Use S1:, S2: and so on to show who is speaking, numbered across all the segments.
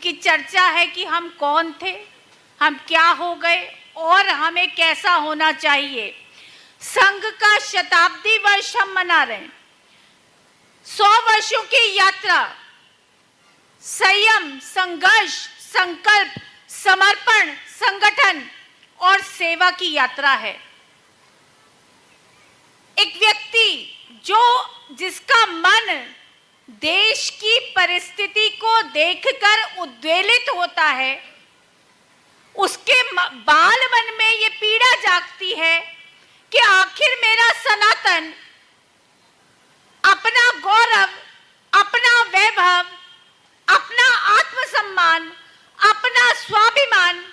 S1: क्योंकि चर्चा है कि हम कौन थे, हम क्या हो गए और हमें कैसा होना चाहिए। संघ का शताब्दी वर्ष हम मना रहे हैं। 100 वर्षों की यात्रा संयम, संघर्ष, संकल्प, समर्पण, संगठन और सेवा की यात्रा है। एक व्यक्ति जिसका मन देश की परिस्थिति को देखकर उद्वेलित होता है, उसके बाल मन में ये पीड़ा जागती है कि आखिर मेरा सनातन अपना गौरव, अपना वैभव, अपना आत्मसम्मान, अपना स्वाभिमान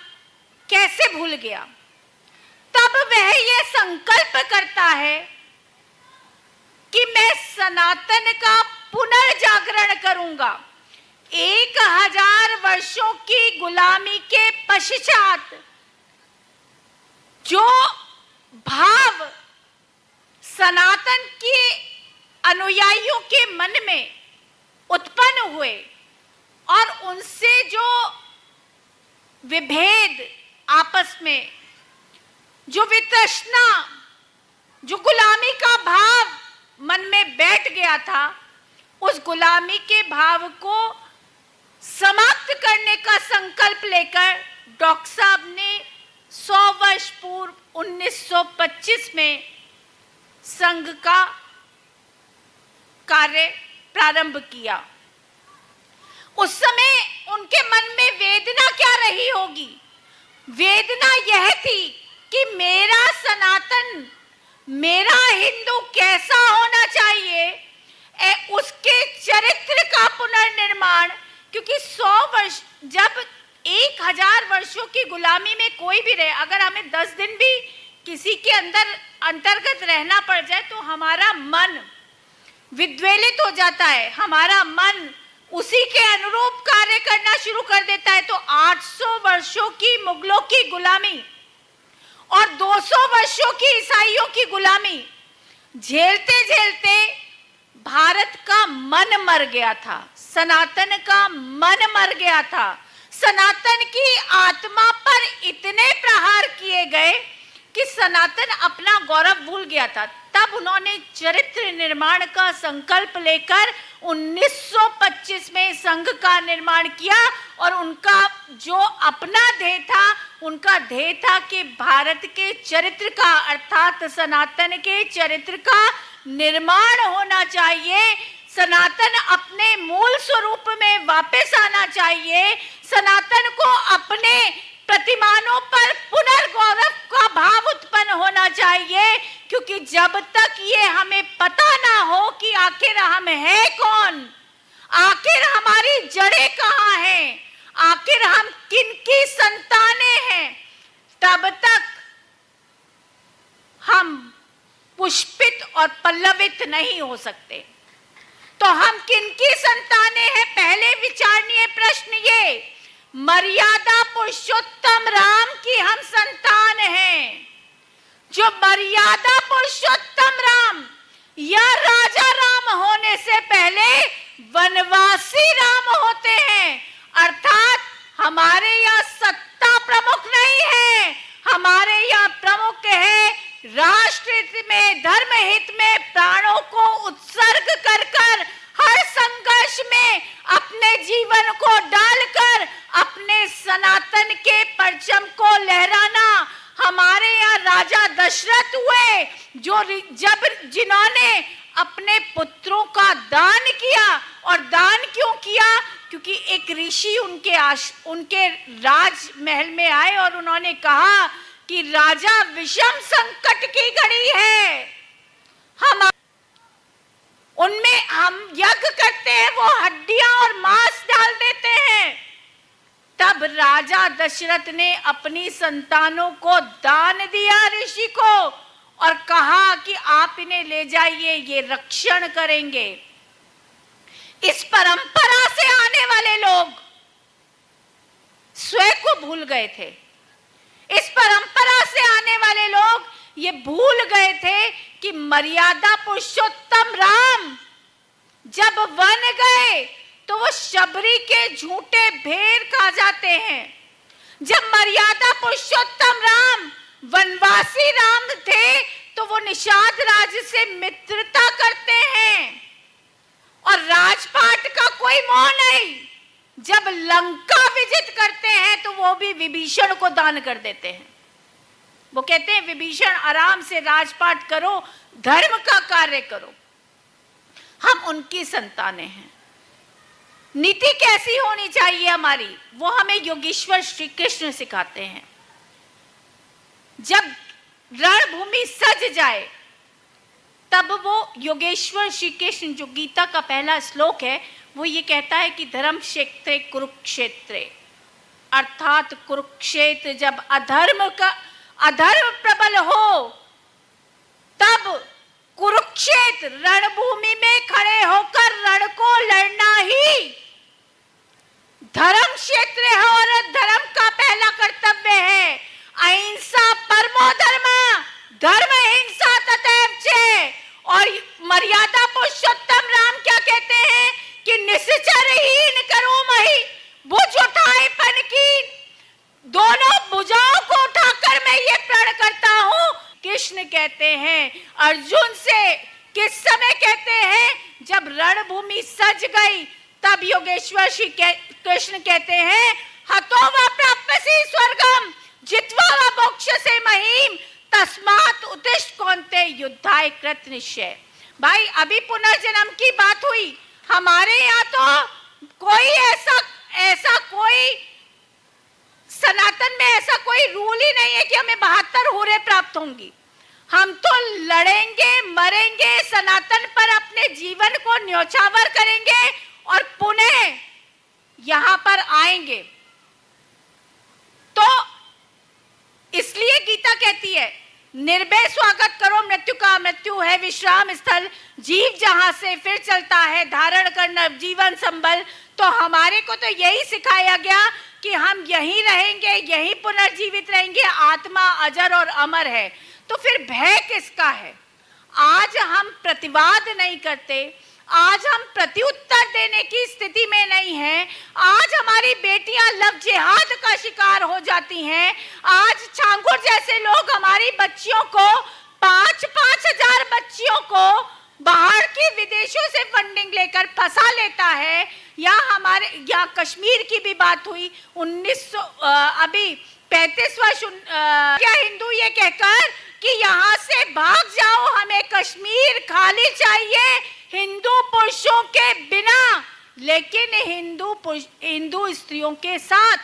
S1: कैसे भूल गया। तब वह यह संकल्प करता है कि मैं सनातन का पुनर्जागरण करूंगा। 1000 वर्षों की गुलामी के पश्चात जो भाव सनातन के अनुयायियों के मन में उत्पन्न हुए और उनसे जो विभेद आपस में, जो वितृष्णा, जो गुलामी का भाव मन में बैठ गया था, उस गुलामी के भाव को समाप्त करने का संकल्प लेकर डॉक्टर साहब ने 100 वर्ष पूर्व 1925 में संघ का कार्य प्रारंभ किया। उस समय उनके मन में वेदना क्या रही होगी? वेदना यह थी कि मेरा सनातन, मेरा हिंदू कैसा होना चाहिए, उसके चरित्र का पुनर्निर्माण। क्योंकि 100 वर्ष, जब 1000 वर्षों की गुलामी में कोई भी रहे, अगर हमें 10 दिन भी किसी के अंतर्गत रहना पड़ जाए तो हमारा मन विद्वेलित हो जाता है, हमारा मन उसी के अनुरूप कार्य करना शुरू कर देता है। तो 800 वर्षों की मुगलों की गुलामी और 200 वर्षों की ईसाइयों की गुलामी झेलते झेलते भारत का मन मर गया था, सनातन का मन मर गया था। सनातन की आत्मा पर इतने प्रहार किए गए कि सनातन अपना गौरव भूल गया था। तब उन्होंने चरित्र निर्माण का संकल्प लेकर 1925 में संघ का निर्माण किया और उनका जो अपना ध्येय था, उनका ध्येय था कि भारत के चरित्र का, अर्थात सनातन के चरित्र का निर्माण होना चाहिए। सनातन अपने मूल स्वरूप में वापस आना चाहिए। सनातन को अपने प्रतिमानों पर पुनर्गौरव का भाव उत्पन्न होना चाहिए, क्योंकि जब तक ये हमें पता ना हो कि आखिर हम हैं कौन, आखिर हमारी जड़ें कहाँ हैं, आखिर हम किनकी संतानें हैं, तब तक हम पुष्पित और पल्लवित नहीं हो सकते। तो हम किनकी संतानें हैं? पहले विचारणीय प्रश्न ये, मर्यादा पुरुषोत्तम राम की हम संतान हैं। जो मर्यादा पुरुषोत्तम राम या राजा राम होने से पहले वनवासी राम होते हैं, अर्थात हमारे यहाँ सत्ता प्रमुख नहीं है, हमारे यहाँ प्रमुख है राष्ट्र हित में, धर्म हित में प्राणों को उत्सर्ग कर कर, हर संघर्ष में अपने जीवन को डालकर अपने सनातन के परचम को लहराना। हमारे यहाँ राजा दशरथ हुए जिन्होंने अपने पुत्रों का दान किया। और दान क्यों किया? क्योंकि एक ऋषि उनके राजमहल में आए और उन्होंने कहा कि राजा विषम संकट की घड़ी है, उनमें हम यज्ञ करते हैं, वो हड्डियां और मांस डाल देते हैं। तब राजा दशरथ ने अपनी संतानों को दान दिया ऋषि को और कहा कि आप इन्हें ले जाइए, ये रक्षण करेंगे। इस परंपरा से आने वाले लोग स्वयं को भूल गए थे। इस परंपरा से आने वाले लोग ये भूल गए थे कि मर्यादा पुरुषोत्तम राम जब वन गए तो वो शबरी के झूठे भेड़ खा जाते हैं। जब मर्यादा पुरुषोत्तम राम वनवासी राम थे तो वो निषाद राज से मित्रता करते हैं और राजपाट का कोई मोह नहीं। जब लंका विजित करते हैं तो वो भी विभीषण को दान कर देते हैं। वो कहते हैं विभीषण आराम से राजपाट करो, धर्म का कार्य करो। हम उनकी संतानें हैं। नीति कैसी होनी चाहिए हमारी, वो हमें योगेश्वर श्री कृष्ण सिखाते हैं। जब रणभूमि सज जाए तब वो योगेश्वर श्री कृष्ण, जो गीता का पहला श्लोक है, वो ये कहता है कि धर्म क्षेत्रे कुरुक्षेत्रे, अर्थात कुरुक्षेत्र जब अधर्म प्रबल हो तब कुरुक्षेत्र रणभूमि में खड़े होकर रण को लड़ना ही धर्म क्षेत्र है और धर्म का पहला कर्तव्य है। अहिंसा परमो धर्म, धर्म हिंसा तथैव च। और मर्यादा पुरुषोत्तम राम क्या कहते हैं कि निश्चरहीन करो मही, भुज उठाए पन की, दोनों भुजाओं को उठाकर मैं ये प्रण करता हूं। कृष्ण कहते हैं अर्जुन से, किस समय कहते हैं, जब रणभूमि सज गई तब योगेश्वर श्री कृष्ण कहते हैं हतो वा प्राप्यसि स्वर्गम जित्वा वा मोक्षसे महीम तस्मात् उत्तिष्ठ कौन्तेय युद्धाय कृत निश्चय। भाई अभी पुनर्जन्म की बात हुई, हमारे यहाँ तो कोई ऐसा कोई सनातन में ऐसा कोई रूल ही नहीं है कि हमें 72 हूरें प्राप्त होंगी। हम तो लड़ेंगे, मरेंगे, सनातन पर अपने जीवन को न्योछावर करेंगे और पुनः यहां पर आएंगे। तो इसलिए गीता कहती है निर्भय स्वागत करो मृत्यु का, मृत्यु है विश्राम स्थल, जीव जहां से फिर चलता है धारण करना जीवन संबल। तो हमारे को तो यही सिखाया गया कि हम यहीं रहेंगे, यहीं पुनर्जीवित रहेंगे, आत्मा अजर और अमर है। तो फिर भय किसका है? आज हम प्रतिवाद नहीं करते, आज हम प्रत्युत्तर देने की स्थिति में नहीं हैं। आज हमारी बेटियां लव जिहाद का शिकार हो जाती हैं। आज छांगुर जैसे लोग हमारी बच्चियों को 5-5 हजार बच्चियों को बाहर की विदेशों से फंडिंग लेकर फंसा लेता है। या हमारे यहाँ कश्मीर की भी बात हुई, 35वां क्या हिंदू ये कहकर कि यहाँ से भाग जाओ, हमें कश्मीर खाली चाहिए हिंदू पुरुषों के बिना, लेकिन हिंदू स्त्रियों के साथ।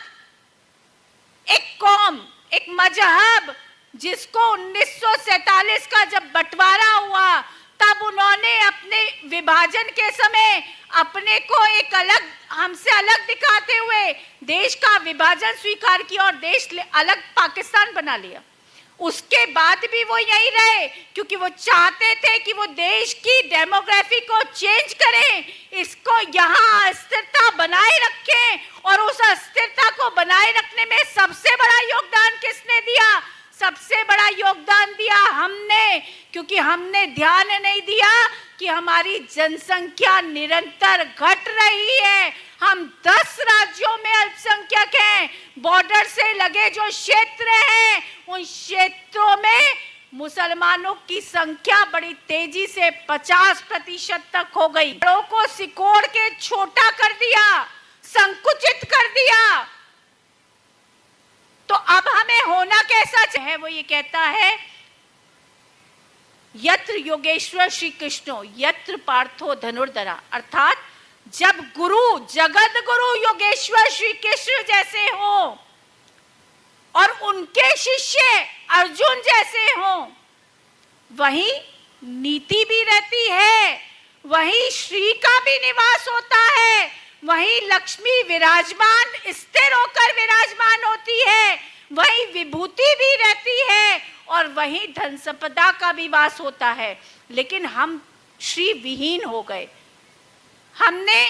S1: एक कौम, एक मजहब जिसको 1947 का जब बंटवारा हुआ तब उन्होंने अपने विभाजन के समय अपने को एक अलग, हमसे अलग दिखाते हुए देश का विभाजन स्वीकार किया और देश अलग पाकिस्तान बना लिया। उसके बाद भी वो यही रहे क्योंकि वो चाहते थे कि वो देश की डेमोग्राफी को चेंज करें, इसको यहाँ अस्थिरता बनाए रखें। और उस अस्थिरता को बनाए रखने में सबसे बड़ा योगदान किसने दिया? सबसे बड़ा योगदान दिया हमने, क्योंकि हमने ध्यान नहीं दिया कि हमारी जनसंख्या निरंतर घट रही है। हम 10 राज्यों में अल्पसंख्यक हैं। बॉर्डर से लगे जो क्षेत्र हैं उन क्षेत्रों में मुसलमानों की संख्या बड़ी तेजी से 50% तक हो गई। बड़ों को सिकोड़ के छोटा कर दिया, संकुचित कर दिया। तो अब हमें होना कैसा चाहिए? वो ये कहता है यत्र योगेश्वर श्री कृष्णो यत्र पार्थो धनुर्धरा, अर्थात जब गुरु, जगत गुरु योगेश्वर श्री कृष्ण जैसे हो और उनके शिष्य अर्जुन जैसे हो, वहीं नीति भी रहती है, वहीं श्री का भी निवास होता है, वहीं लक्ष्मी विराजमान स्थिर होकर विराजमान होती है, वहीं विभूति भी रहती है और वहीं धन संपदा का भी वास होता है। लेकिन हम श्री विहीन हो गए, हमने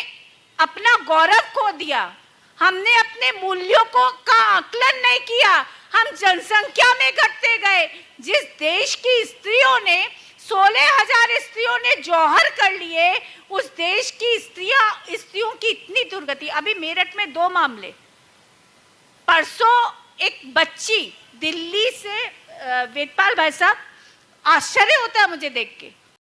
S1: अपना गौरव खो दिया, हमने अपने मूल्यों का आकलन नहीं किया, हम जनसंख्या में घटते गए। जिस देश की स्त्रियों ने 16,000 स्त्रियों ने जौहर कर लिए, उस देश की स्त्रियों की इतनी दुर्गति। अभी मेरठ में 2 मामले, परसों एक बच्ची दिल्ली से, वेदपाल भाई साहब, आश्चर्य होता है मुझे देख के,